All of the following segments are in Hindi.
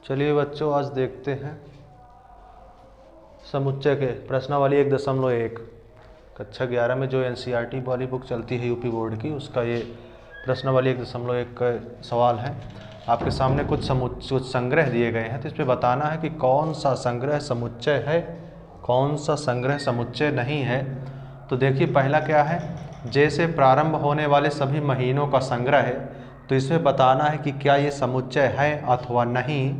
चलिए बच्चों, आज देखते हैं समुच्चय के प्रश्नावली 1.1 कक्षा 11 में जो एनसीईआरटी वाली बुक चलती है यूपी बोर्ड की, उसका ये प्रश्नावली 1.1 का सवाल है। आपके सामने कुछ संग्रह दिए गए हैं, तो इस पर बताना है कि कौन सा संग्रह समुच्चय है, कौन सा संग्रह समुच्चय नहीं है। तो देखिए पहला क्या है, जैसे प्रारंभ होने वाले सभी महीनों का संग्रह है। तो इसमें बताना है कि क्या ये समुच्चय है अथवा नहीं।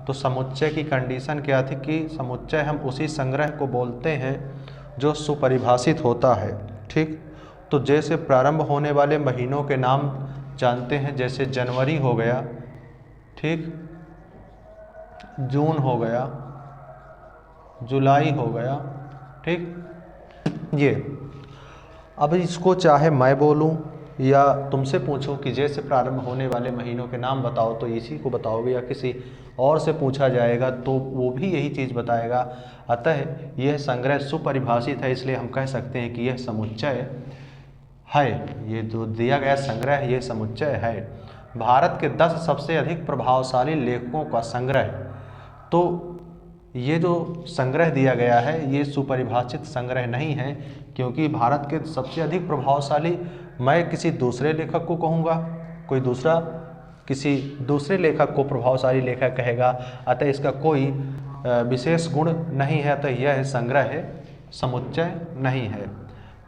तो समुच्चय की कंडीशन क्या थी कि समुच्चय हम उसी संग्रह को बोलते हैं जो सुपरिभाषित होता है। ठीक, तो जैसे प्रारंभ होने वाले महीनों के नाम जानते हैं, जैसे जनवरी हो गया, ठीक, जून हो गया, जुलाई हो गया, ठीक। ये अब इसको चाहे मैं बोलूं या तुमसे पूछूं कि जैसे प्रारंभ होने वाले महीनों के नाम बताओ, तो इसी को बताओगे, या किसी और से पूछा जाएगा तो वो भी यही चीज़ बताएगा। अतः यह संग्रह सुपरिभाषित है, इसलिए हम कह सकते हैं कि यह समुच्चय है। ये जो दिया गया संग्रह ये समुच्चय है। भारत के 10 सबसे अधिक प्रभावशाली लेखकों का संग्रह। तो ये जो संग्रह दिया गया है ये सुपरिभाषित संग्रह नहीं है, क्योंकि भारत के सबसे अधिक प्रभावशाली मैं किसी दूसरे लेखक को कहूँगा, कोई दूसरा किसी दूसरे लेखक को प्रभावशाली लेखक कहेगा। अतः इसका कोई विशेष गुण नहीं है, अतः यह संग्रह है, समुच्चय नहीं है।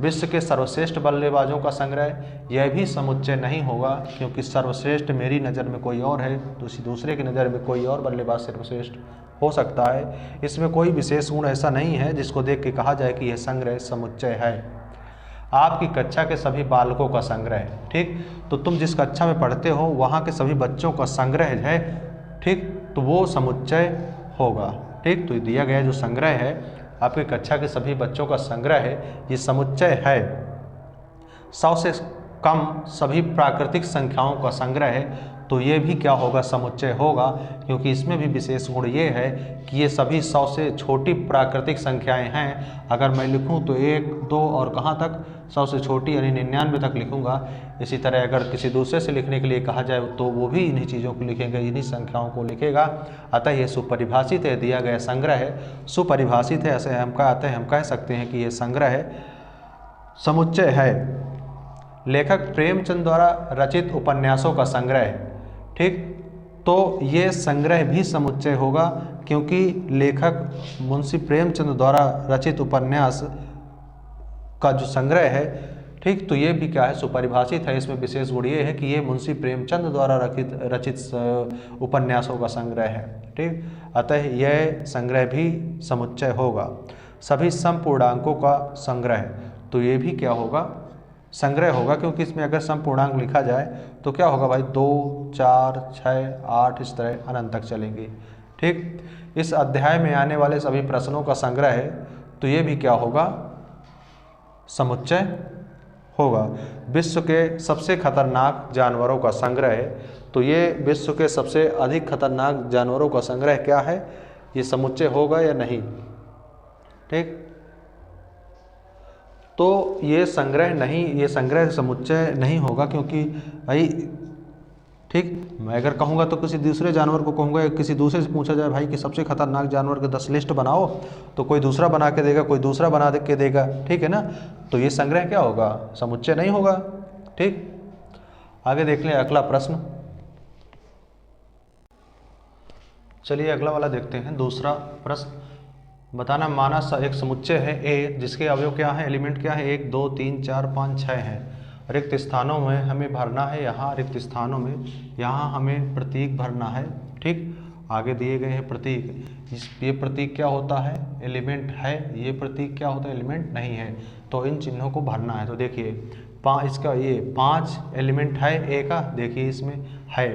विश्व के सर्वश्रेष्ठ बल्लेबाजों का संग्रह, यह भी समुच्चय नहीं होगा, क्योंकि सर्वश्रेष्ठ मेरी नज़र में कोई और है, दूसरे की नज़र में कोई और बल्लेबाज सर्वश्रेष्ठ हो सकता है। इसमें कोई विशेष गुण ऐसा नहीं है जिसको देख के कहा जाए कि यह संग्रह समुच्चय है। आपकी कक्षा के सभी बालकों का संग्रह, ठीक, तो तुम जिस कक्षा में पढ़ते हो वहाँ के सभी बच्चों का संग्रह है, ठीक, तो वो समुच्चय होगा। ठीक, तो दिया गया जो संग्रह है आपकी कक्षा के सभी बच्चों का संग्रह है, ये समुच्चय है। 100 से कम सभी प्राकृतिक संख्याओं का संग्रह है, तो ये भी क्या होगा, समुच्चय होगा, क्योंकि इसमें भी विशेष गुण ये है कि ये सभी 100 से छोटी प्राकृतिक संख्याएं हैं। अगर मैं लिखूं तो 1, 2 और कहाँ तक, 100 से छोटी यानी 99 तक लिखूंगा। इसी तरह अगर किसी दूसरे से लिखने के लिए कहा जाए तो वो भी इन्हीं चीज़ों को लिखेंगे, इन्हीं संख्याओं को लिखेगा। अतः ये सुपरिभाषित है, दिया गया संग्रह है, सुपरिभाषित है, ऐसे हम कह सकते हैं कि ये संग्रह है, समुच्चय है। लेखक प्रेमचंद द्वारा रचित उपन्यासों का संग्रह है, ठीक, तो ये संग्रह भी समुच्चय होगा, क्योंकि लेखक मुंशी प्रेमचंद द्वारा रचित उपन्यास का जो संग्रह है, ठीक, तो ये भी क्या है, सुपरिभाषित है। इसमें विशेष गुण ये है कि ये मुंशी प्रेमचंद द्वारा रचित उपन्यासों का संग्रह है, ठीक, अतः यह संग्रह भी समुच्चय होगा। सभी समपूर्णांकों का संग्रह, तो ये भी क्या होगा, संग्रह होगा, क्योंकि इसमें अगर समपूर्णांक लिखा जाए तो क्या होगा भाई, 2, 4, 6, 8 इस तरह अनंत तक चलेंगे। ठीक, इस अध्याय में आने वाले सभी प्रश्नों का संग्रह है, तो ये भी क्या होगा, समुच्चय होगा। विश्व के सबसे खतरनाक जानवरों का संग्रह है, तो ये विश्व के सबसे अधिक खतरनाक जानवरों का संग्रह क्या है, ये समुच्चय होगा या नहीं। ठीक, तो ये संग्रह नहीं, ये संग्रह समुच्चय नहीं होगा, क्योंकि भाई, ठीक, मैं अगर कहूँगा तो किसी दूसरे जानवर को कहूँगा, किसी दूसरे से पूछा जाए भाई कि सबसे खतरनाक जानवर के 10 लिस्ट बनाओ, तो कोई दूसरा बना के देगा, कोई दूसरा बना के देगा, ठीक है ना। तो ये संग्रह क्या होगा, समुच्चय नहीं होगा। ठीक, आगे देख लें अगला प्रश्न। चलिए अगला वाला देखते हैं, दूसरा प्रश्न। बताना, माना एक समुच्चय है ए, जिसके अवयव क्या है, एलिमेंट क्या है, 1, 2, 3, 4, 5, 6 हैं। रिक्त स्थानों में हमें भरना है, यहाँ रिक्त स्थानों में यहाँ हमें प्रतीक भरना है। ठीक, आगे दिए गए हैं प्रतीक, ये प्रतीक क्या होता है, एलिमेंट है, ये प्रतीक क्या होता है, एलिमेंट नहीं है। तो इन चिन्हों को भरना है। तो देखिए इसका ये 5 एलिमेंट है ए का, देखिए इसमें है,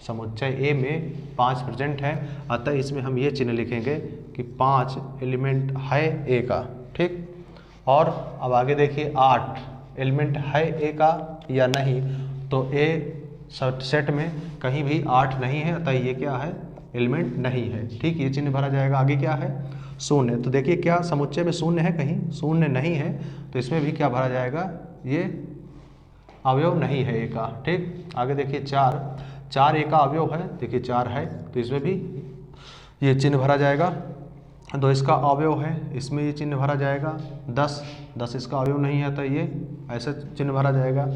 समुच्चय ए में 5 प्रेजेंट है, अतः इसमें हम ये चिन्ह लिखेंगे कि 5 एलिमेंट है ए का। ठीक, और अब आगे देखिए 8 एलिमेंट है ए का या नहीं, तो ए सेट में कहीं भी 8 नहीं है, अतः ये क्या है, एलिमेंट नहीं है। ठीक, ये चिन्ह भरा जाएगा। आगे क्या है, 0, तो देखिए क्या समुच्चय में 0 है, कहीं 0 नहीं है, तो इसमें भी क्या भरा जाएगा, ये अवयव नहीं है ए का। ठीक, आगे देखिए 4, 4 A का अवयव है, देखिए 4 है तो इसमें भी ये चिन्ह भरा जाएगा। 2 इसका अवयव है, इसमें ये चिन्ह भरा जाएगा। 10 इसका अवयव नहीं है तो ये ऐसा चिन्ह भरा जाएगा।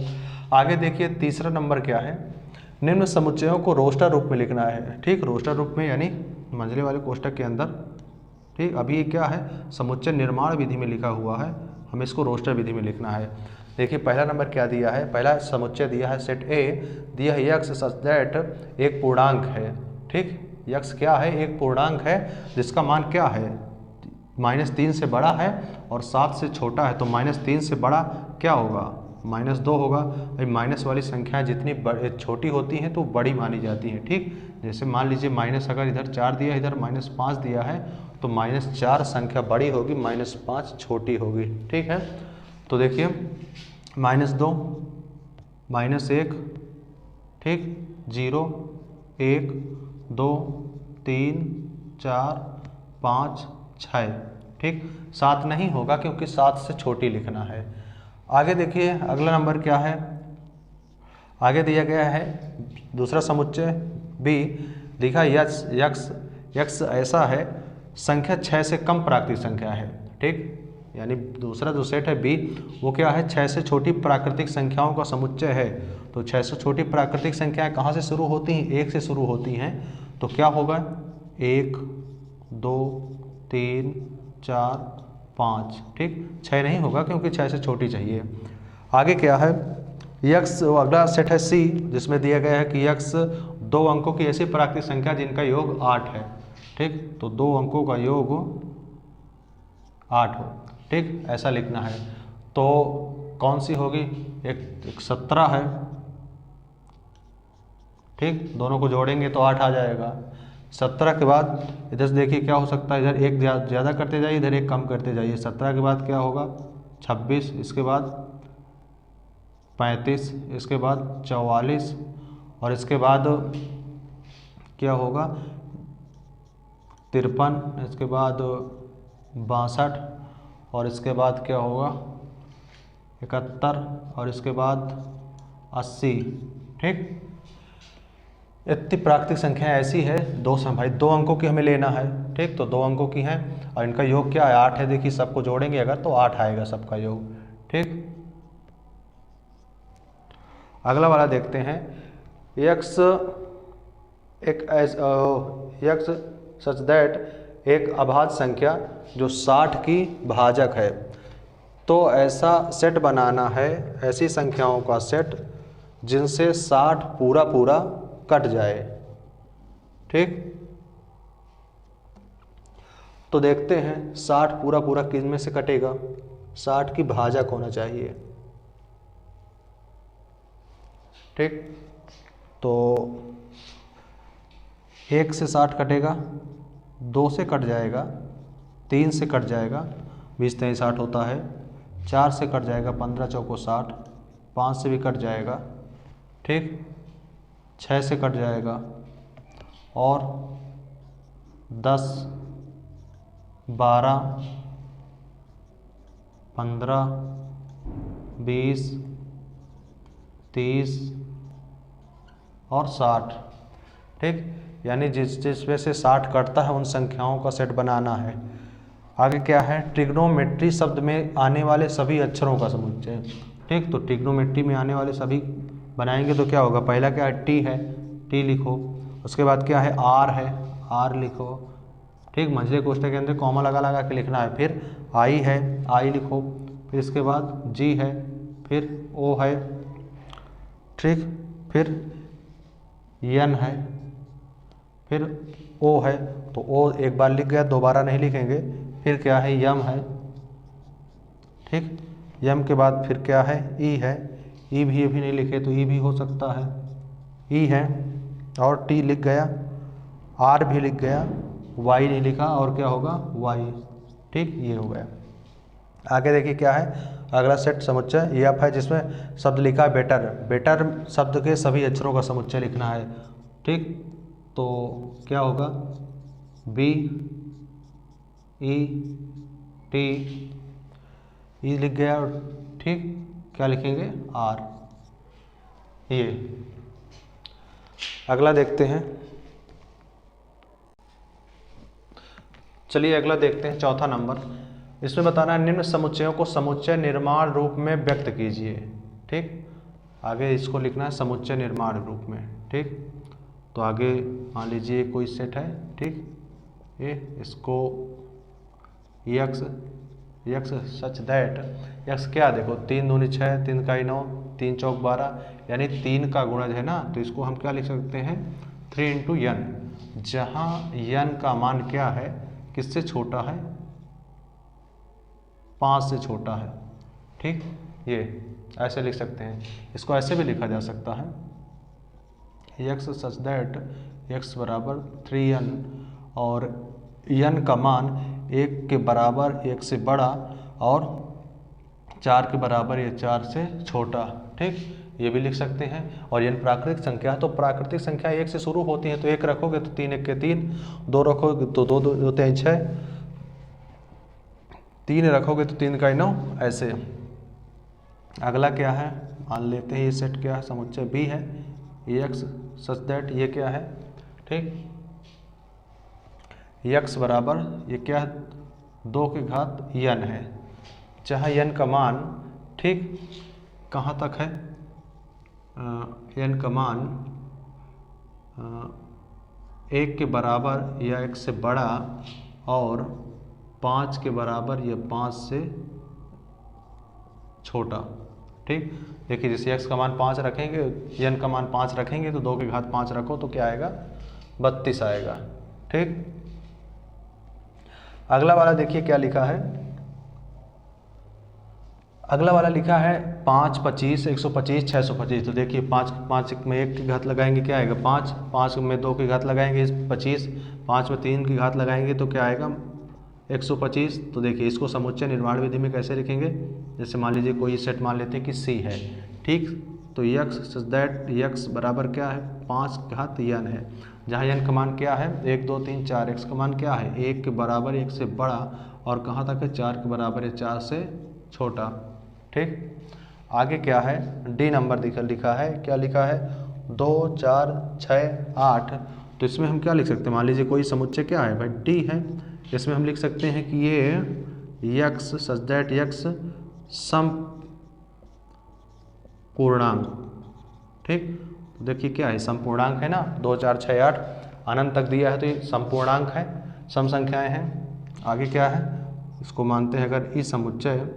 आगे देखिए तीसरा नंबर क्या है, निम्न समुच्चयों को रोस्टर रूप में लिखना है। ठीक, रोस्टर रूप में यानी मंझले वाले कोष्ठक के अंदर। ठीक, अभी ये क्या है, समुच्चय निर्माण विधि में लिखा हुआ है, हमें इसको रोस्टर विधि में लिखना है। देखिए पहला नंबर क्या दिया है, पहला समुच्चय दिया है सेट ए, दिया है यक्स सच दैट एक पूर्णांक है। ठीक, यक्स क्या है, एक पूर्णांक है जिसका मान क्या है, -3 से बड़ा है और 7 से छोटा है। तो -3 से बड़ा क्या होगा, -2 होगा। भाई माइनस वाली संख्याएं जितनी छोटी होती हैं तो बड़ी मानी जाती हैं। ठीक, जैसे मान लीजिए माइनस अगर इधर 4 दिया है, इधर -5 दिया है, तो -4 संख्या बड़ी होगी, -5 छोटी होगी। ठीक है, तो देखिए -2, -1, ठीक, 0, 1, 2, 3, 4, 5, 6। ठीक, 7 नहीं होगा क्योंकि 7 से छोटी लिखना है। आगे देखिए अगला नंबर क्या है, आगे दिया गया है दूसरा समुच्चय बी, लिखा यक्स ऐसा है संख्या 6 से कम प्राकृतिक संख्या है। ठीक, यानी दूसरा जो सेट है बी वो क्या है, 6 से छोटी प्राकृतिक संख्याओं का समुच्चय है। तो 6 से छोटी प्राकृतिक संख्याएं कहाँ से शुरू होती हैं, 1 से शुरू होती हैं। तो क्या होगा, 1, 2, 3, 4, 5। ठीक, 6 नहीं होगा क्योंकि 6 से छोटी चाहिए। आगे क्या है, यक्स, अगला सेट है सी, जिसमें दिया गया है कि यक्स 2 अंकों की ऐसी प्राकृतिक संख्या जिनका योग 8 है। ठीक, तो 2 अंकों का योग 8 हो। ठीक, ऐसा लिखना है। तो कौन सी होगी, एक 17 है। ठीक, दोनों को जोड़ेंगे तो 8 आ जाएगा। 17 के बाद इधर से देखिए क्या हो सकता है, इधर एक ज़्यादा करते जाइए, इधर एक कम करते जाइए। 17 के बाद क्या होगा, 26, इसके बाद 35, इसके बाद 44 और इसके बाद क्या होगा 53, इसके बाद 62 और इसके बाद क्या होगा 71 और इसके बाद 80। ठीक, इतनी प्राकृतिक संख्या ऐसी है, भाई 2 अंकों की हमें लेना है। ठीक, तो 2 अंकों की हैं और इनका योग क्या है, 8 है। देखिए सबको जोड़ेंगे अगर तो 8 आएगा सबका योग। ठीक, अगला वाला देखते हैं, यक्स सच दैट एक अभाज्य संख्या जो 60 की भाजक है। तो ऐसा सेट बनाना है, ऐसी संख्याओं का सेट जिनसे 60 पूरा पूरा कट जाए। ठीक, तो देखते हैं 60 पूरा पूरा किस में से कटेगा, 60 की भाजक होना चाहिए। ठीक, तो 1 से 60 कटेगा, 2 से कट जाएगा, 3 से कट जाएगा, 20 3 60 होता है, 4 से कट जाएगा, 15 चौको 60, 5 से भी कट जाएगा। ठीक, 6 से कट जाएगा और 10, 12, 15, 20, 30 और 60। ठीक, यानी जिस में से 60 कटता है उन संख्याओं का सेट बनाना है। आगे क्या है, ट्रिग्नोमेट्री शब्द में आने वाले सभी अक्षरों का समुच्चय। ठीक, तो ट्रिग्नोमेट्री में आने वाले सभी बनाएंगे तो क्या होगा, पहला क्या है, टी है, टी लिखो। उसके बाद क्या है, आर है, आर लिखो। ठीक, मंझले कोष्ठक के अंदर कॉमा लगा लगा के लिखना है। फिर आई है, आई लिखो। फिर इसके बाद जी है, फिर ओ है। ठीक, फिर यन है, फिर ओ है, तो ओ एक बार लिख गया, दोबारा नहीं लिखेंगे। फिर क्या है, यम है। ठीक, यम के बाद फिर क्या है, ई है, ई भी अभी नहीं लिखे तो ई भी हो सकता है, ई है और टी लिख गया, आर भी लिख गया, वाई नहीं लिखा और क्या होगा, वाई। ठीक, ये हो गया। आगे देखिए क्या है, अगला सेट समुच्चय एफ है जिसमें शब्द लिखा है बेटर। बेटर शब्द के सभी अक्षरों का समुच्चय लिखना है। ठीक, तो क्या होगा, बी, ई, टी, ई लिख गया। ठीक, क्या लिखेंगे, आर। ये अगला देखते हैं। चलिए अगला देखते हैं, चौथा नंबर। इसमें बताना है निम्न समुच्चयों को समुच्चय निर्माण रूप में व्यक्त कीजिए। ठीक, आगे इसको लिखना है समुच्चय निर्माण रूप में। ठीक, तो आगे मान लीजिए कोई सेट है। ठीक, ये इसको x x such that x क्या, देखो 3 दूनी 6, 3 का 9, 3 चौक 12, यानी 3 का गुणज है ना, तो इसको हम क्या लिख सकते हैं 3 इंटू यन, जहाँ यन का मान क्या है, किससे छोटा है, 5 से छोटा है। ठीक, ये ऐसे लिख सकते हैं। इसको ऐसे भी लिखा जा सकता है यक्स सच दैट यक्स बराबर 3n और n का मान 1 के बराबर 1 से बड़ा और 4 के बराबर या 4 से छोटा। ठीक, ये भी लिख सकते हैं। और n प्राकृतिक संख्या, तो प्राकृतिक संख्या 1 से शुरू होती है, तो 1 रखोगे तो 3 1 के 3, 2 रखोगे तो 2 2 3 6, 3 रखोगे तो 3 का 9, ऐसे। अगला क्या है, मान लेते हैं ये सेट क्या है, समुच्चय बी है, एक्स सच दैट ये क्या है। ठीक, यक्स बराबर ये क्या है 2 की घात n है, जहाँ n का मान ठीक कहाँ तक है, n का मान 1 के बराबर या 1 से बड़ा और 5 के बराबर या 5 से छोटा। ठीक, देखिए जैसे x का मान 5 रखेंगे, n का मान 5 रखेंगे तो 2 की घात 5 रखो तो क्या आएगा 32 आएगा। ठीक, अगला वाला देखिए क्या लिखा है। अगला वाला लिखा है 5 25 125 625, तो देखिए 5 में 1 की घात लगाएंगे क्या आएगा 5, 5 में 2 की घात लगाएंगे 25, 5 में 3 की घात लगाएंगे तो क्या आएगा 125। तो देखिए इसको समुच्चय निर्माण विधि में कैसे लिखेंगे, जैसे मान लीजिए कोई सेट मान लेते हैं कि C है। ठीक, तो यक्स सच दैट यक्स बराबर क्या है 5 घात n है, जहाँ n का मान क्या है 1 2 3 4, x का मान क्या है 1 के बराबर 1 से बड़ा और कहाँ तक है 4 के बराबर है 4 से छोटा। ठीक, आगे क्या है डी नंबर लिखा है, क्या लिखा है 2 4 6 8, तो इसमें हम क्या लिख सकते हैं, मान लीजिए कोई समुच्चय क्या है भाई डी है, इसमें हम लिख सकते हैं कि ये यक्स सच दैट यक्स सम पूर्णांक। ठीक, तो देखिए क्या है समपूर्णांक है ना, 2 4 6 8 अनंत तक दिया है तो ये समपूर्णांक है, सम संख्याएं हैं। आगे क्या है, इसको मानते हैं अगर ई समुच्चय,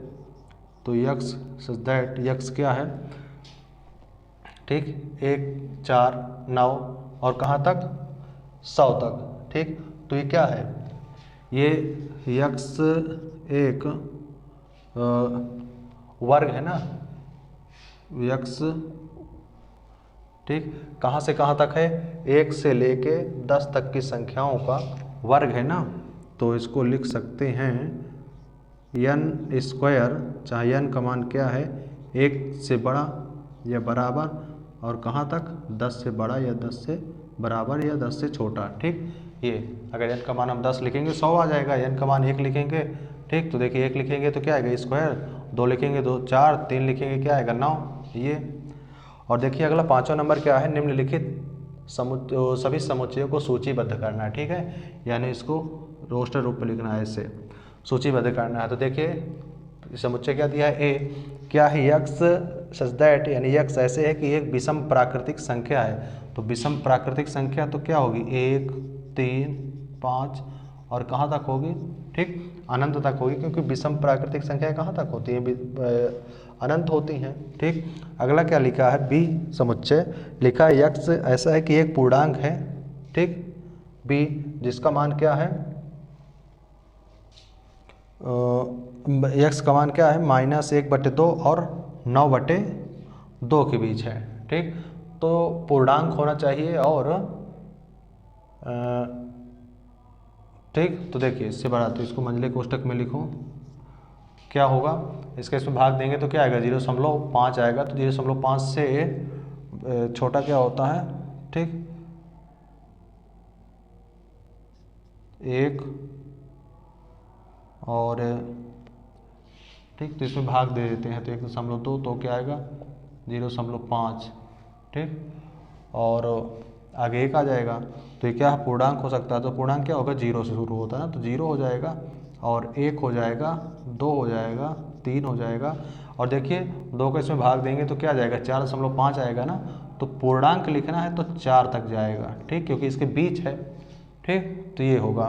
तो यक्स सच दैट यक्स क्या है ठीक 1 4 9 और कहाँ तक 100 तक। ठीक, तो ये क्या है, ये यक्स एक वर्ग है ना, यक्स ठीक कहाँ से कहाँ तक है 1 से लेके 10 तक की संख्याओं का वर्ग है ना, तो इसको लिख सकते हैं n स्क्वायर, चाहे n का मान क्या है 1 से बड़ा या बराबर और कहाँ तक 10 से बड़ा या 10 से बराबर या 10 से छोटा। ठीक, ये अगर n का मान हम 10 लिखेंगे 100 आ जाएगा, n का मान 1 लिखेंगे ठीक, तो देखिए 1 लिखेंगे तो क्या आएगा स्क्वायर, 2 लिखेंगे 2 4, 3 लिखेंगे क्या आएगा 9 ये। और देखिए अगला 5वां नंबर क्या है, निम्नलिखित सभी समुच्चयों को सूचीबद्ध करना है। ठीक है, यानी इसको रोस्टर रूप में लिखना है, इससे सूचीबद्ध करना है। तो देखिए समुच्चय क्या दिया है, ए क्या है यक्स सच दैट, यानी यक्स ऐसे है कि एक विषम प्राकृतिक संख्या है, तो विषम प्राकृतिक संख्या तो क्या होगी 1 3 5 और कहाँ तक होगी ठीक अनंत तक होगी, क्योंकि विषम प्राकृतिक संख्या कहाँ तक होती है अनंत होती हैं। ठीक, अगला क्या लिखा है बी समुच्चय, लिखा है यक्स ऐसा है कि एक पूर्णांक है ठीक, बी जिसका मान क्या है यक्स का मान क्या है -1/2 और 9/2 के बीच है। ठीक, तो पूर्णांक होना चाहिए और ठीक, तो देखिए इससे बड़ा, तो इसको मंझले कोष्टक में लिखो क्या होगा, इसके इसमें भाग देंगे तो क्या आएगा 0.5 आएगा, तो 0.5 से छोटा क्या होता है ठीक 1 और ठीक, तो इसमें भाग दे देते हैं तो 1.2, तो क्या आएगा 0.5 ठीक, और आगे 1 आ जाएगा। तो ये क्या पूर्णांक हो सकता है, तो पूर्णांक क्या होगा, 0 से शुरू होता है ना, तो 0 हो जाएगा और 1 हो जाएगा, 2 हो जाएगा, 3 हो जाएगा। और देखिए 2 को इसमें भाग देंगे तो क्या आ जाएगा, 4.5 आएगा ना। तो पूर्णांक लिखना है तो 4 तक जाएगा, ठीक, क्योंकि इसके बीच है, ठीक। तो ये होगा।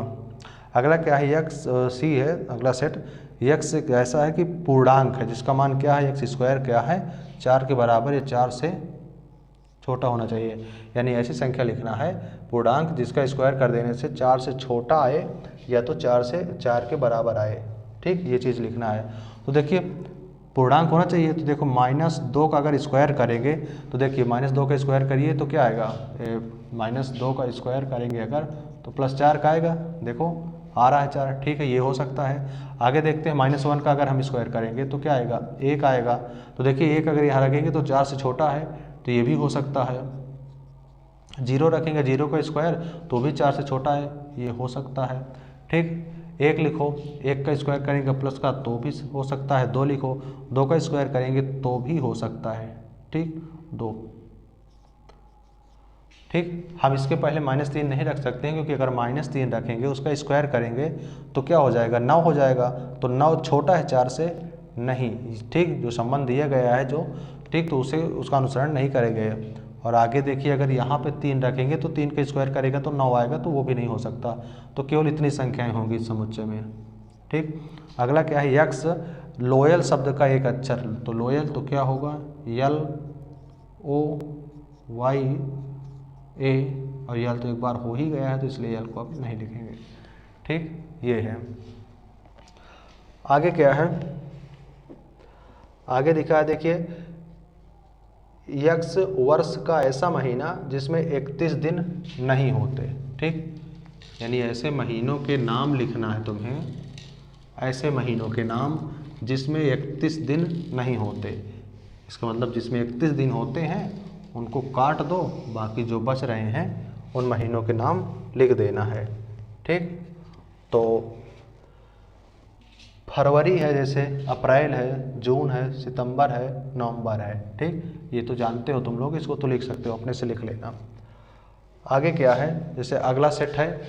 अगला क्या है, यक्स सी है अगला सेट। यक्स एक ऐसा है कि पूर्णांक है जिसका मान क्या है, एक्स स्क्वायर क्या है, 4 के बराबर या 4 से छोटा होना चाहिए। यानी ऐसी संख्या लिखना है पूर्णांक जिसका स्क्वायर कर देने से 4 से छोटा आए या तो 4 के बराबर आए, ठीक, ये चीज़ लिखना है। तो देखिए पूर्णांक होना चाहिए, तो देखो -2 का अगर स्क्वायर करेंगे तो देखिए -2 का स्क्वायर करिए तो क्या आएगा, -2 का स्क्वायर करेंगे अगर तो +4 का आएगा, देखो आ रहा है 4, ठीक है, ये हो सकता है। आगे देखते हैं -1 का अगर हम स्क्वायर करेंगे तो क्या आएगा, 1 आएगा। तो देखिए 1 अगर यहाँ रखेंगे तो 4 से छोटा है, तो ये भी हो सकता है। 0 रखेंगे 0 का स्क्वायर तो भी 4 से छोटा है, ये हो सकता है, ठीक। 1 लिखो, 1 का स्क्वायर करेंगे प्लस का तो भी हो सकता है। 2 लिखो, 2 का स्क्वायर करेंगे तो भी हो सकता है, ठीक, 2, ठीक। हम इसके पहले -3 नहीं रख सकते हैं, क्योंकि अगर -3 रखेंगे उसका स्क्वायर करेंगे तो क्या हो जाएगा, 9 हो जाएगा। तो 9 छोटा है 4 से, नहीं, ठीक, जो संबंध दिया गया है जो, ठीक, तो उसे उसका अनुसरण नहीं करेंगे। और आगे देखिए अगर यहाँ पे 3 रखेंगे तो 3 का स्क्वायर करेगा तो 9 आएगा, तो वो भी नहीं हो सकता। तो केवल इतनी संख्याएं होंगी इस समुच्चय में, ठीक। अगला क्या है, यक्स लोयल शब्द का एक अक्षर, तो लोयल तो क्या होगा, LOY और यल तो एक बार हो ही गया है तो इसलिए यल को अब नहीं लिखेंगे, ठीक, ये है। आगे क्या है, आगे दिखा है देखिए, यक्स वर्ष का ऐसा महीना जिसमें 31 दिन नहीं होते, ठीक, यानी ऐसे महीनों के नाम लिखना है तुम्हें, ऐसे महीनों के नाम जिसमें 31 दिन नहीं होते। इसका मतलब जिसमें 31 दिन होते हैं उनको काट दो, बाकी जो बच रहे हैं उन महीनों के नाम लिख देना है, ठीक। तो फरवरी है, जैसे अप्रैल है, जून है, सितंबर है, नवंबर है, ठीक, ये तो जानते हो तुम लोग, इसको तो लिख सकते हो, अपने से लिख लेना। आगे क्या है, जैसे अगला सेट है,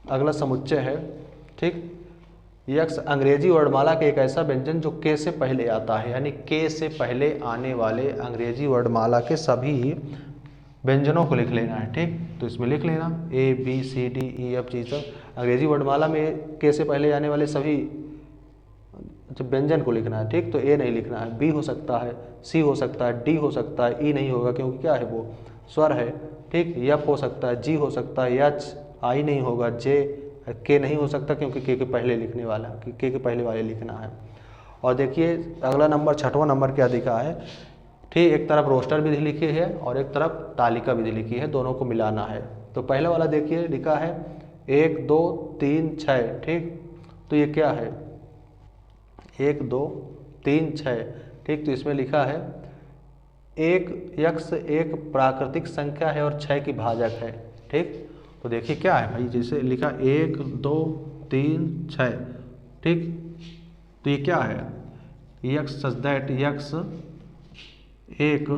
अगला समुच्चय है, ठीक। यक्स अंग्रेजी वर्णमाला के एक ऐसा व्यंजन जो के से पहले आता है, यानी के से पहले आने वाले अंग्रेजी वर्णमाला के सभी व्यंजनों को लिख लेना है, ठीक। तो इसमें लिख लेना ABCDEFG सब अंग्रेजी वर्णमाला में के से पहले आने वाले सभी व्यंजन को लिखना है, ठीक। तो ए नहीं लिखना है, बी हो सकता है, सी हो सकता है, डी हो सकता है, ई नहीं होगा क्योंकि क्या है वो स्वर है, ठीक। एफ हो सकता है, जी हो सकता है, एच, आई नहीं होगा, जे, के नहीं हो सकता क्योंकि के पहले लिखने वाला, के पहले वाले लिखना है। और देखिए अगला नंबर 6वां नंबर क्या दिखा है, ठीक, एक तरफ रोस्टर विधि लिखी है और एक तरफ तालिका विधि लिखी है, दोनों को मिलाना है। तो पहला वाला देखिए लिखा है 1 2 3 6, ठीक। तो ये क्या है, 1 2 3 6, ठीक। तो इसमें लिखा है एक यक्स एक प्राकृतिक संख्या है और 6 की भाजक है, ठीक। तो देखिए क्या है भाई, जैसे लिखा 1 2 3 6, ठीक। तो ये क्या है, यक्स सच दैट यक्स एक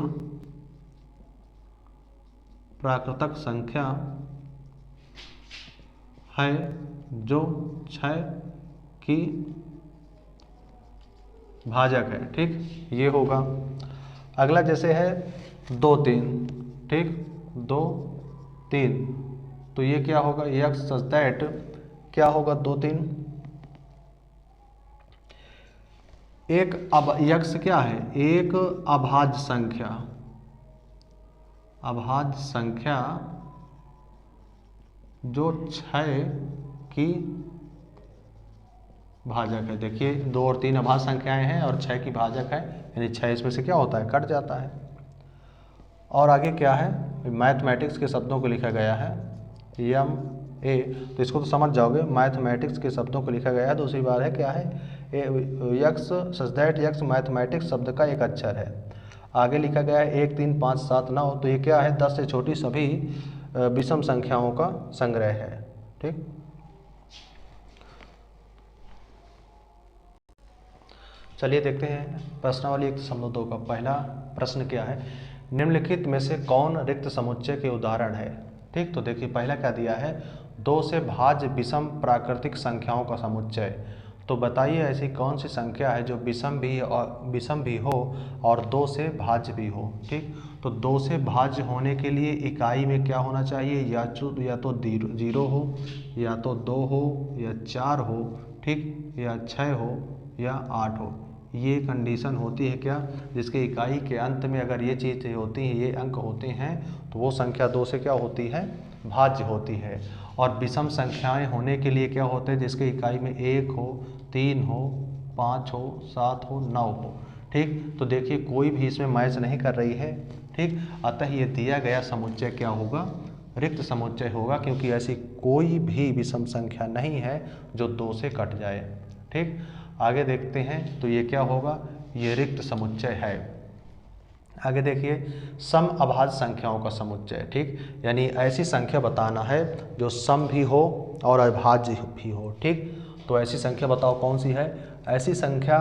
प्राकृतिक संख्या है जो 6 की भाजक है, ठीक, ये होगा। अगला जैसे है 2 3, ठीक, 2 3, तो ये क्या होगा, यक्स सच दैट क्या होगा 2 3, एक अब यक्स क्या है, एक अभाज्य संख्या, अभाज्य संख्या जो 6 की भाजक है। देखिए 2 और 3 अभाज्य संख्याएं हैं और 6 की भाजक है, यानी 6 इसमें से क्या होता है, कट जाता है। और आगे क्या है, मैथमेटिक्स के शब्दों को लिखा गया है MA, तो इसको तो समझ जाओगे, मैथमेटिक्स के शब्दों को लिखा गया है। दूसरी बात है क्या है, x such that x mathematics शब्द का एक अक्षर है। आगे लिखा गया है 1 3 5 7 9, तो ये क्या है, 10 से छोटी सभी विषम संख्याओं का संग्रह है, ठीक। चलिए देखते हैं प्रश्नावली 1.2 का पहला प्रश्न क्या है, निम्नलिखित में से कौन रिक्त समुच्चय के उदाहरण है। ठीक, तो देखिए पहला क्या दिया है, 2 से भाज्य विषम प्राकृतिक संख्याओं का समुच्चय। तो बताइए ऐसी कौन सी संख्या है जो विषम भी हो और 2 से भाज्य भी हो। ठीक, तो 2 से भाज्य होने के लिए इकाई में क्या होना चाहिए, या तो 0 हो, या तो 2 हो, या 4 हो, ठीक, या 6 हो, या 8 हो। ये कंडीशन होती है क्या, जिसके इकाई के अंत में अगर ये चीज़ें होती हैं, ये अंक होते हैं, तो वो संख्या 2 से क्या होती है, भाज्य होती है। और विषम संख्याएं होने के लिए क्या होते हैं, जिसके इकाई में 1 हो, 3 हो, 5 हो, 7 हो, 9 हो। ठीक, तो देखिए कोई भी इसमें मैच नहीं कर रही है। ठीक, अतः ये दिया गया समुच्चय क्या होगा, रिक्त समुच्चय होगा, क्योंकि ऐसी कोई भी विषम संख्या नहीं है जो 2 से कट जाए। ठीक, आगे देखते हैं, तो ये क्या होगा, ये रिक्त समुच्चय है। आगे देखिए, सम अभाज्य संख्याओं का समुच्चय। ठीक, यानी ऐसी संख्या बताना है जो सम भी हो और अभाज्य भी हो। ठीक, तो ऐसी संख्या बताओ कौन सी है। ऐसी संख्या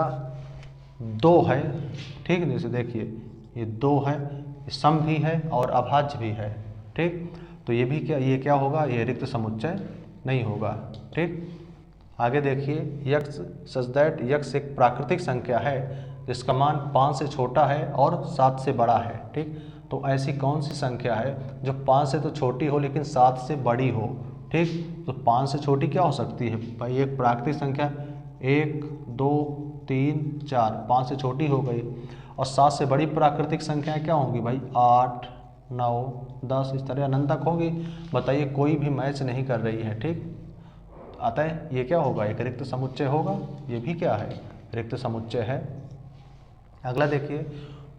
2 है। ठीक, जैसे देखिए ये 2 है, सम भी है और अभाज्य भी है। ठीक, तो ये भी क्या, ये क्या होगा, ये रिक्त समुच्चय नहीं होगा। ठीक, आगे देखिए, यक्स सच दैट यक्स एक प्राकृतिक संख्या है जिसका मान 5 से छोटा है और 7 से बड़ा है। ठीक, तो ऐसी कौन सी संख्या है जो 5 से तो छोटी हो लेकिन 7 से बड़ी हो। ठीक, तो 5 से छोटी क्या हो सकती है भाई, एक प्राकृतिक संख्या 1 2 3 4, 5 से छोटी हो गई। और 7 से बड़ी प्राकृतिक संख्याएं क्या होंगी भाई, 8 9 10, इस तरह अनंत तक होगी। बताइए कोई भी मैच नहीं कर रही है। ठीक, अतः ये क्या होगा, एक रिक्त समुच्चय होगा। ये भी क्या है, रिक्त समुच्चय है। अगला देखिए,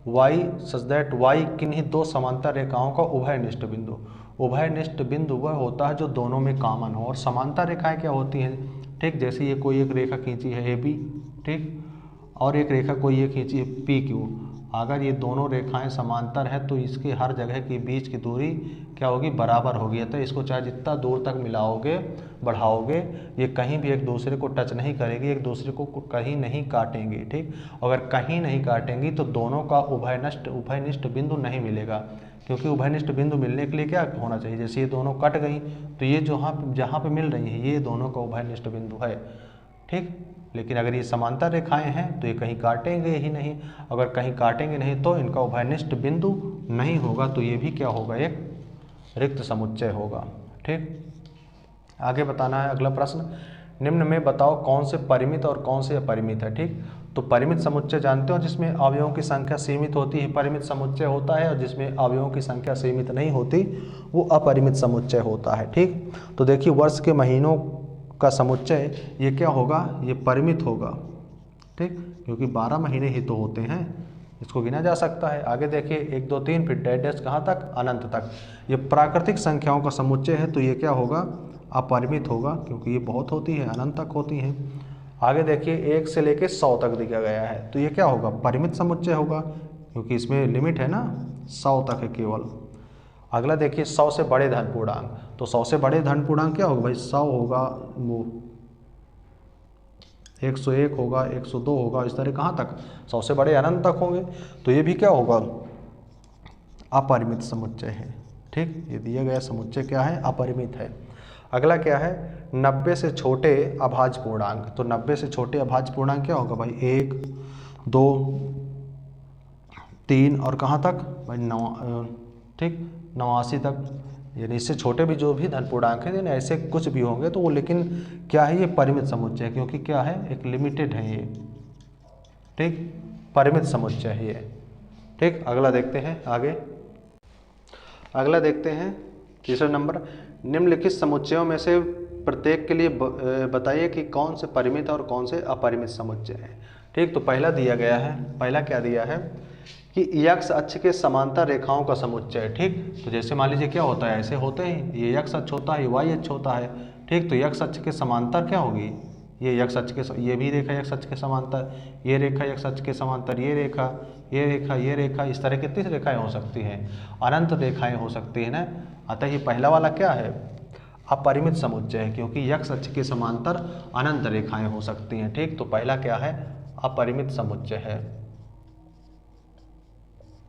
y सच दैट y किन्हीं 2 समांतर रेखाओं का उभयनिष्ठ बिंदु। उभयनिष्ठ बिंदु वह होता है जो दोनों में कॉमन हो। और समांतर रेखाएं क्या होती हैं, ठीक, जैसे ये कोई एक रेखा खींची है AB, ठीक, और एक रेखा कोई ये खींची है PQ। अगर ये दोनों रेखाएं समांतर है तो इसके हर जगह के बीच की दूरी क्या होगी, बराबर होगी। तो इसको चाहे जितना दूर तक मिलाओगे बढ़ाओगे, ये कहीं भी एक दूसरे को टच नहीं करेगी, एक दूसरे को कहीं नहीं काटेंगे। ठीक, अगर कहीं नहीं काटेंगी तो दोनों का उभयनिष्ठ बिंदु नहीं मिलेगा। क्योंकि उभयनिष्ठ बिंदु मिलने के लिए क्या होना चाहिए, जैसे ये दोनों कट गई तो ये जहाँ पे मिल रही हैं ये दोनों का उभयनिष्ठ बिंदु है। ठीक, लेकिन अगर ये समांतर रेखाएं हैं तो ये कहीं काटेंगे ही नहीं। अगर कहीं काटेंगे नहीं तो इनका उभयनिष्ठ बिंदु नहीं होगा, तो ये भी क्या होगा, एक रिक्त समुच्चय होगा। ठीक, आगे बताना है अगला प्रश्न, निम्न में बताओ कौन से परिमित और कौन से अपरिमित है। ठीक, तो परिमित समुच्चय जानते हो जिसमें अवयवों की संख्या सीमित होती है, परिमित समुच्चय होता है, और जिसमें अवयवों की संख्या सीमित नहीं होती वो अपरिमित समुच्चय होता है। ठीक, तो देखिए वर्ष के महीनों का समुच्चय ये क्या होगा, ये परिमित होगा। ठीक, क्योंकि 12 महीने ही तो होते हैं, इसको गिना जा सकता है। आगे देखिए 1 2 3 फिर डैश डैश कहाँ तक, अनंत तक। ये प्राकृतिक संख्याओं का समुच्चय है तो ये क्या होगा, अपरिमित होगा, क्योंकि ये बहुत होती है, अनंत तक होती हैं। आगे देखिए 1 से लेके 100 तक दिया गया है तो ये क्या होगा, परिमित समुच्चय होगा, क्योंकि इसमें लिमिट है ना, 100 तक है केवल। अगला देखिए 100 से बड़े धन पूर्णांक, तो 100 से बड़े धन पूर्णांक क्या होगा भाई, 100 होगा, वो 101 होगा, 102 होगा, इस तरह कहाँ तक, 100 से बड़े अनंत तक होंगे। तो ये भी क्या होगा, अपरिमित समुच्चय है। ठीक, ये दिया गया समुच्चय क्या है, अपरिमित है। अगला क्या है, 90 से छोटे अभाज्य पूर्णांक। तो 90 से छोटे अभाज्य पूर्णांक क्या होगा भाई, 1 2 3 और कहाँ तक भाई 9, ठीक, 89 तक। यानी इससे छोटे भी जो भी धन पूर्णांक है, यानी ऐसे कुछ भी होंगे तो वो, लेकिन क्या है, ये परिमित समुच्चय है, क्योंकि क्या है, एक लिमिटेड है ये। ठीक, परिमित समुच्चय है ये। ठीक, अगला देखते हैं आगे। अगला देखते हैं तीसरा नंबर, निम्नलिखित समुच्चयों में से प्रत्येक के लिए बताइए कि कौन से परिमित और कौन से अपरिमित समुच्चय हैं। ठीक, तो पहला दिया गया है, पहला क्या दिया है कि x अक्ष के समांतर रेखाओं का समुच्चय। ठीक, तो जैसे मान लीजिए क्या होता है, ऐसे होते हैं, ये x अक्ष होता है, ये y अक्ष होता है। ठीक, तो x अक्ष के समांतर क्या होगी, ये x अक्ष के, ये भी रेखा x अक्ष के समांतर, ये रेखा x अक्ष के समांतर, ये रेखा, ये रेखा, ये रेखा, इस तरह कितनी रेखाएं हो सकती हैं, अनंत रेखाएं हो सकती हैं ना। अतः ये पहला वाला क्या है, अपरिमित समुच्चय है, क्योंकि x अक्ष के समांतर अनंत रेखाएं हो सकती हैं। ठीक, तो पहला क्या है, अपरिमित समुच्चय है।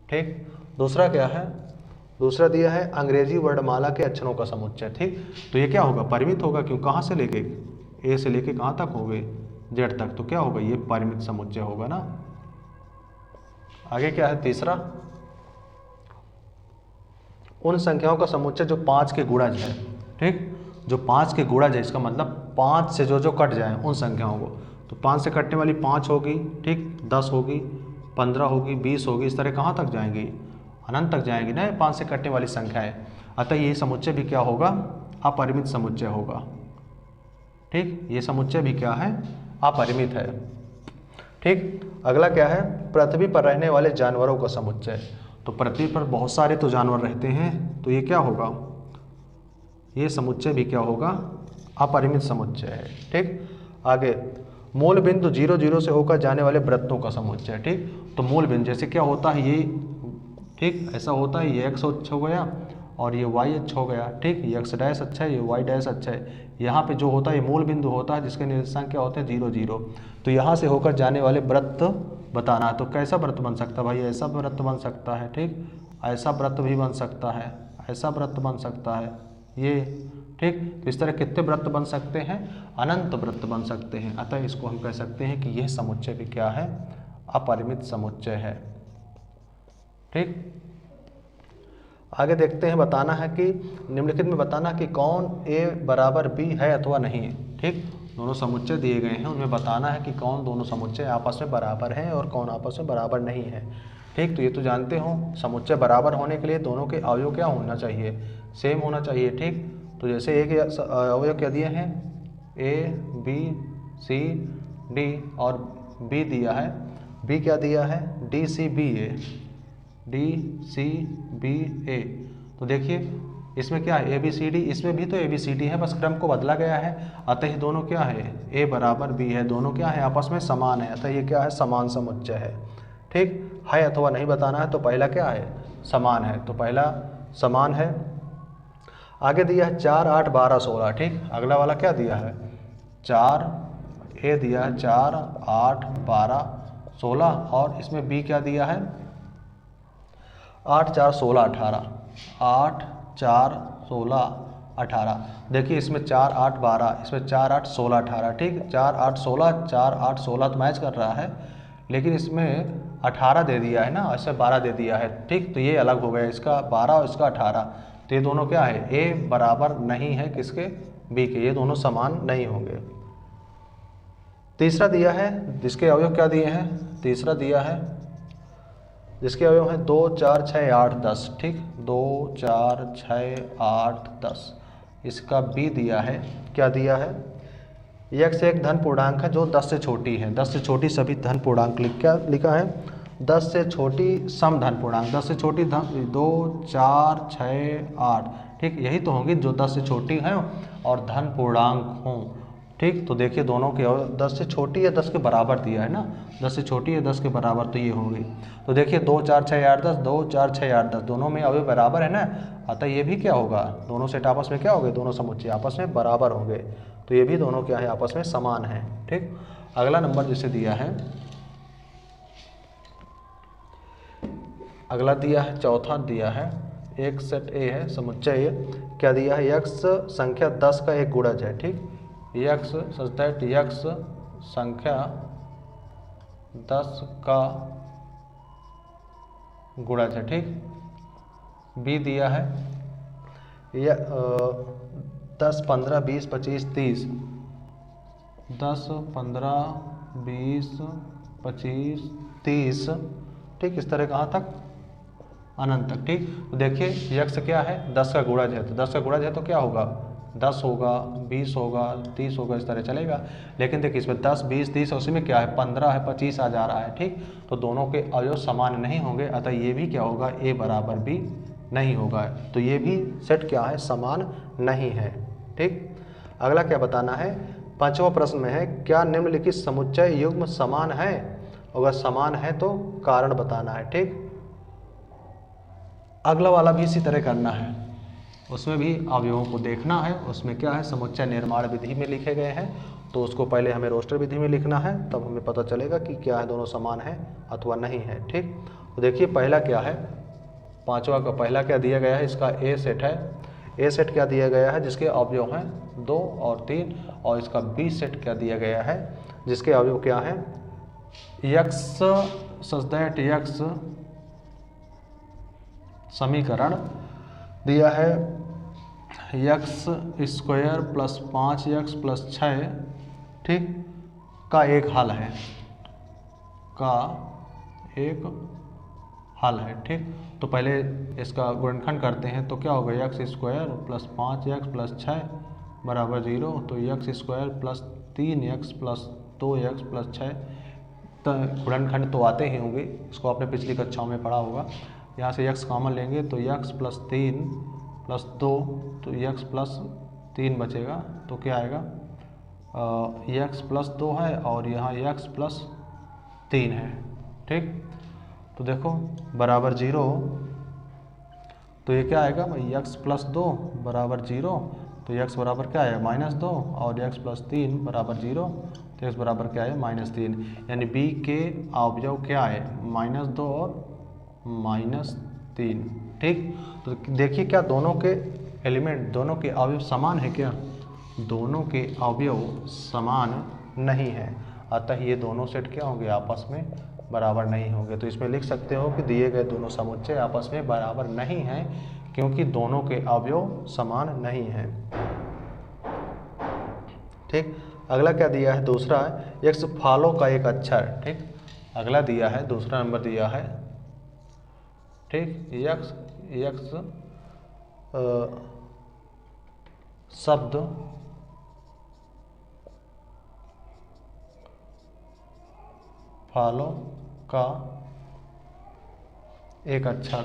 ठीक, दूसरा क्या है, दूसरा दिया है अंग्रेजी वर्णमाला के अक्षरों का समुच्चय। ठीक, तो ये क्या होगा, परिमित होगा, क्यों, कहाँ से लेके, ए से लेके कहाँ तक हो गए, जेड तक, तो क्या होगा, ये परिमित समुच्चय होगा ना। आगे क्या है तीसरा, उन संख्याओं का समुच्चय जो 5 के गुणज है। ठीक, जो 5 के गुणज है, इसका मतलब 5 से जो जो कट जाए उन संख्याओं को, तो 5 से कटने वाली 5 होगी, ठीक, 10 होगी, 15 होगी, 20 होगी, इस तरह कहाँ तक जाएंगी, अनंत तक जाएंगी ना 5 से कटने वाली संख्याएं। अतः ये समुच्चय भी क्या होगा, अपरिमित समुच्चय होगा। ठीक, ये समुच्चय भी क्या है, अपरिमित है। ठीक, अगला क्या है, पृथ्वी पर रहने वाले जानवरों का समुच्चय। तो पृथ्वी पर बहुत सारे तो जानवर रहते हैं, तो ये क्या होगा, ये समुच्चय भी क्या होगा, अपरिमित समुच्चय है। ठीक, आगे मूल बिंदु 0 0 से होकर जाने वाले वृत्तों का समुच्चय। ठीक, तो मूल बिंदु जैसे क्या होता है ये, ठीक, ऐसा होता है, ये x अच्छा हो गया और ये y अच्छा हो गया। ठीक, ये x डैश अच्छा है, ये y डैश अच्छा है। यहाँ पे जो होता है ये मूल बिंदु होता है जिसके निर्देशांक क्या होते हैं 0 0। तो यहाँ से होकर जाने वाले वृत्त बताना है। तो कैसा वृत्त बन सकता है भाई, ऐसा वृत्त बन सकता है, ठीक, ऐसा वृत्त भी बन सकता है, ऐसा वृत्त बन सकता है, ये। ठीक, तो इस तरह कितने वृत्त बन सकते हैं, अनंत वृत्त बन सकते हैं। अतः इसको हम कह सकते हैं कि यह समुच्चय भी क्या है, अपरिमित समुच्चय है। ठीक, आगे देखते हैं, बताना है कि निम्नलिखित में बताना कि कौन a बराबर b है अथवा नहीं है। ठीक, दोनों समुच्चय दिए गए हैं, उनमें बताना है कि कौन दोनों समुच्चय आपस में बराबर हैं और कौन आपस में बराबर नहीं है। ठीक, तो ये तो जानते हो, समुच्चय बराबर होने के लिए दोनों के अवयव क्या होना चाहिए, सेम होना चाहिए। ठीक, तो जैसे एक अवयव क्या दिए हैं, a b c d और b दिया है, b क्या दिया है, d c b a, d c b a। तो देखिए इसमें क्या है, a b c d, इसमें भी तो a b c d है, बस क्रम को बदला गया है। अतः ये दोनों क्या है, a बराबर b है, दोनों क्या है, आपस में समान है। अतः ये क्या है, समान समुच्चय है। ठीक, है अथवा नहीं बताना है, तो पहला क्या है, समान है, तो पहला समान है। आगे दिया है 4 8 12 16। ठीक, अगला वाला क्या दिया है, 4 a दिया है, 4 8 12 16 और इसमें b क्या दिया है, 8 4 16 18, 8 4 16 18। देखिए इसमें 4 8 12, इसमें 4 8 16 18। ठीक, 4 8 16, 4 8 16 तो मैच कर रहा है, लेकिन इसमें 18 दे दिया है ना, ऐसे 12 दे दिया है। ठीक, तो ये अलग हो गया, इसका 12 और इसका 18। तो ये दोनों क्या है, a बराबर नहीं है किसके, b के, ये दोनों समान नहीं होंगे। तीसरा दिया है, जिसके अवयव क्या दिए हैं, तीसरा दिया है जिसके अवयव हैं 2 4 6 8 10। ठीक, 2 4 6 8 10। इसका b दिया है, क्या दिया है, x एक धन पूर्णांक है जो 10 से छोटी है, 10 से छोटी सभी धन पूर्णांक क्या लिखा है, 10 से छोटी सम धन पूर्णांक, 10 से छोटी धन 2 4 6 8। ठीक, यही तो होंगी जो 10 से छोटी हैं और धन पूर्णांक हों। ठीक, तो देखिए दोनों के 10 से छोटी या 10 के बराबर दिया है ना, 10 से छोटी या 10 के बराबर, तो ये होंगी। तो देखिए 2 4 6 8 10, 2 4 6 8 10, दोनों में अवयव बराबर है ना, अतः ये भी क्या होगा, दोनों सेट आपस में क्या हो गए, दोनों समुच्चय आपस में बराबर हो गए, तो ये भी दोनों क्या है, आपस में समान है। ठीक, अगला नंबर जिसे दिया है, अगला दिया है, चौथा दिया है, एक सेट ए है, समुच्चय ए, क्या दिया है, x संख्या 10 का एक गुणज है। ठीक, x सच दैट x संख्या 10 का गुणज है। ठीक, b दिया है 10 15 20 25 30, 10 15 20 25 30। ठीक, इस तरह कहाँ तक, अनंत तक। ठीक, तो देखिए यक्स क्या है, 10 का गुणज है, तो 10 का गुणज है तो क्या होगा, 10 होगा, 20 होगा, 30 होगा, इस तरह चलेगा। लेकिन देखिए इसमें 10 20 30 उसी में क्या है, 15 है, 25 आ जा रहा है। ठीक, तो दोनों के अवयव समान नहीं होंगे, अतः ये भी क्या होगा, a बराबर b नहीं होगा, तो ये भी सेट क्या है, समान नहीं है। ठीक, अगला क्या बताना है, पांचवा प्रश्न में है, क्या निम्नलिखित समुच्चय युग्म समान है, अगर समान है तो कारण बताना है। ठीक, अगला वाला भी इसी तरह करना है, उसमें भी अवयवों को देखना है, उसमें क्या है, समुच्चय निर्माण विधि में लिखे गए हैं, तो उसको पहले हमें रोस्टर विधि में लिखना है, तब हमें पता चलेगा कि क्या है, दोनों समान है अथवा नहीं है। ठीक, तो देखिए पहला क्या है, पांचवा का पहला क्या दिया गया है, इसका ए सेट है। ए सेट क्या दिया गया है, जिसके अवयव हैं 2 और 3, और इसका बी सेट क्या दिया गया है, जिसके अवयव क्या हैं, यक्स सच दैट यक्स समीकरण दिया है x square plus 5x plus 6, ठीक, का एक हल है, का एक हल है, ठीक। तो पहले इसका गुणनखंड करते हैं, तो क्या होगा, x square plus 5x plus 6 बराबर 0, तो x square plus 3x plus 2x plus 6, तो गुणनखंड तो आते ही होंगे, इसको आपने पिछली कक्षाओं में पढ़ा होगा। यहाँ से x कॉमन लेंगे तो x प्लस 3 प्लस 2, तो x प्लस 3 बचेगा, तो क्या आएगा, x प्लस 2 है और यहाँ x प्लस 3 है, ठीक। तो देखो बराबर 0, तो ये क्या आएगा भाई, x प्लस 2 बराबर 0, तो x बराबर क्या है, -2, और x प्लस 3 बराबर 0, तो x बराबर क्या है, -3, यानी b के अवयव क्या है, -2 और -3, ठीक। तो देखिए क्या दोनों के एलिमेंट, दोनों के अवयव समान है क्या, दोनों के अवयव समान नहीं है, अतः ये दोनों सेट क्या होंगे, आपस में बराबर नहीं होंगे। तो इसमें लिख सकते हो कि दिए गए दोनों समुच्चय आपस में बराबर नहीं हैं, क्योंकि दोनों के अवयव समान नहीं हैं, ठीक। अगला क्या दिया है, दूसरा है यक्स फॉलो का एक अक्षर, ठीक। अगला दिया है, दूसरा नंबर दिया है, ठीक, यक्स शब्द फॉलो का एक अक्षर,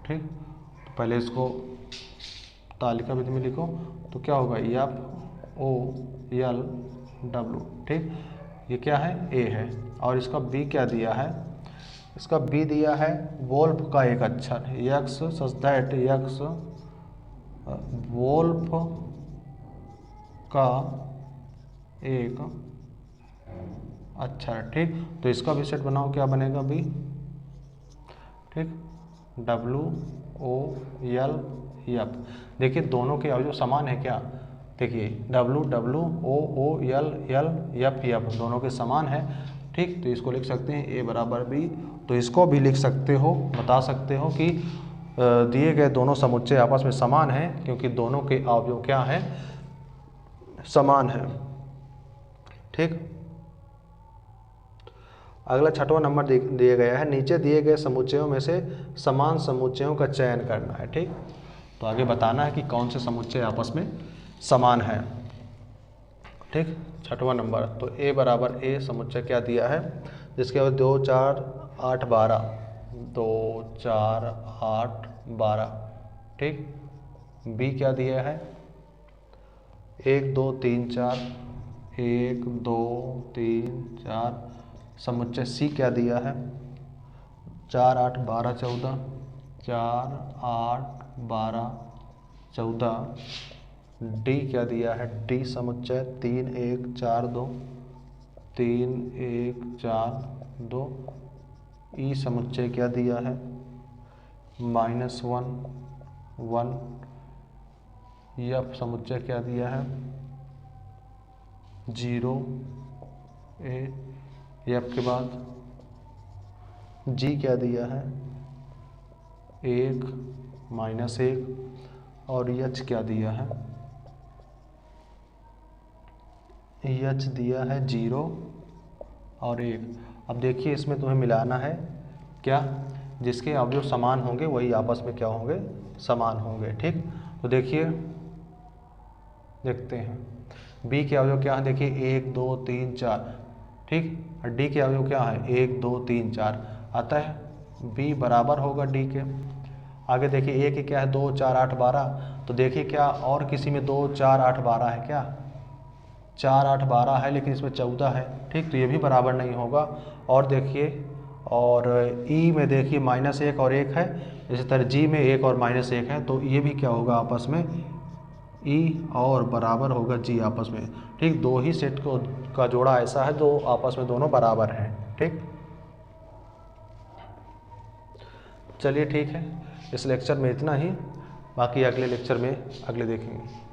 ठीक। तो पहले इसको तालिका विधि में लिखो, तो क्या होगा, FOLW, ठीक। ये क्या है, ए है, और इसका बी क्या दिया है, इसका बी दिया है वोल्फ का एक अक्षर, यक्स सच दैट यक्स वोल्फ का एक अक्षर, ठीक। तो इसका भी सेट बनाओ, क्या बनेगा, बी, ठीक, WOLF। देखिए दोनों के अवयव समान है क्या, देखिए WOLF दोनों के समान है, ठीक। तो इसको लिख सकते हैं A बराबर B। तो इसको भी लिख सकते हो, बता सकते हो कि दिए गए दोनों समुच्चय आपस में समान हैं, क्योंकि दोनों के अवयव क्या हैं, समान है, ठीक। अगला छठवां नंबर दिया गया है, नीचे दिए गए समुच्चयों में से समान समुच्चयों का चयन करना है, ठीक। तो आगे बताना है कि कौन से समुच्चय आपस में समान है, ठीक। छठवां नंबर, तो A बराबर A समुच्चय क्या दिया है, जिसके बाद 2 4 8 12, 2 4 8 12, ठीक। B क्या दिया है, 1 2 3 4, 1 2 3 4, समुच्चय C क्या दिया है, 4 8 12 14, 4 8 12 14, D क्या दिया है, D समुच्चय 3 1 4 2, 3 1 4 2, E समुच्चय क्या दिया है, -1 1, F समुच्चय क्या दिया है, 0 A, F के बाद G क्या दिया है, 1 -1, और H क्या दिया है, H दिया है 0 और 1। अब देखिए इसमें तुम्हें मिलाना है क्या, जिसके अवयव समान होंगे वही आपस में क्या होंगे, समान होंगे, ठीक। तो देखिए देखते हैं B के अवयव क्या है, देखिए 1 2 3 4, ठीक, और D के अवयव क्या है, 1 2 3 4, अतः B बराबर होगा D के। आगे देखिए A के क्या है, 2 4 8 12, तो देखिए क्या और किसी में 2 4 8 12 है क्या, 4 8 12 है, लेकिन इसमें 14 है, ठीक। तो ये भी बराबर नहीं होगा। और देखिए, और E में देखिए -1 और 1 है, इसी तरह G में 1 और -1 है, तो ये भी क्या होगा आपस में, E और बराबर होगा G आपस में, ठीक। दो ही सेट का जोड़ा ऐसा है जो आपस में दोनों बराबर हैं, ठीक। चलिए ठीक है, इस लेक्चर में इतना ही, बाकी अगले लेक्चर में अगले देखेंगे।